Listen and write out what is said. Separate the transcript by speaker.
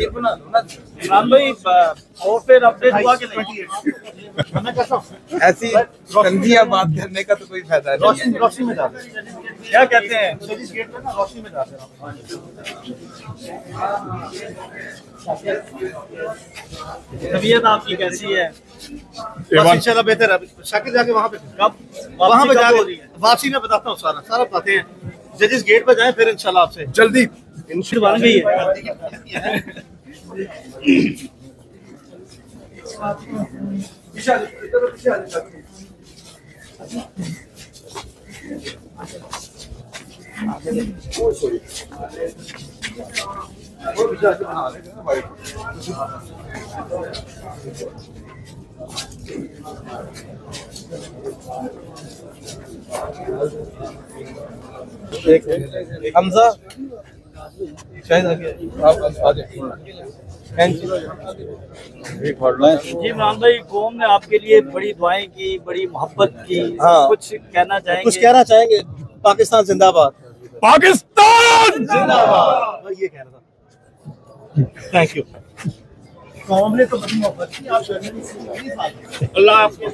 Speaker 1: इमरान भाई और फिर अपडेट हुआ कि नहीं?
Speaker 2: ऐसी संधियां बात करने का तो कोई फायदा नहीं।
Speaker 1: रोशनी में जाते क्या कहते हैं गेट पे ना रोशनी में जाते हैं। तबीयत आपकी कैसी है? इंशाल्लाह बेहतर है। शाकिर जाके वहाँ पे कब वहाँ पे जाके वापसी में बताता हूँ सारा बताते हैं। जजिस गेट पे जाएं फिर इंशाल्लाह आपसे
Speaker 2: जल्दी
Speaker 1: बन गई है।
Speaker 2: हमजा शायद आप आ जाए।
Speaker 1: जी इमरान भाई कौम ने आपके लिए बड़ी दुआएं की, बड़ी मोहब्बत की।
Speaker 2: हाँ।
Speaker 1: कुछ कहना चाहेंगे?
Speaker 3: कुछ कहना चाहेंगे? पाकिस्तान जिंदाबाद,
Speaker 2: पाकिस्तान
Speaker 3: जिंदाबाद, ये कह रहा था।
Speaker 1: Thank you.
Speaker 3: कौम ने तो बड़ी मोहब्बत की।
Speaker 1: अल्लाह आपको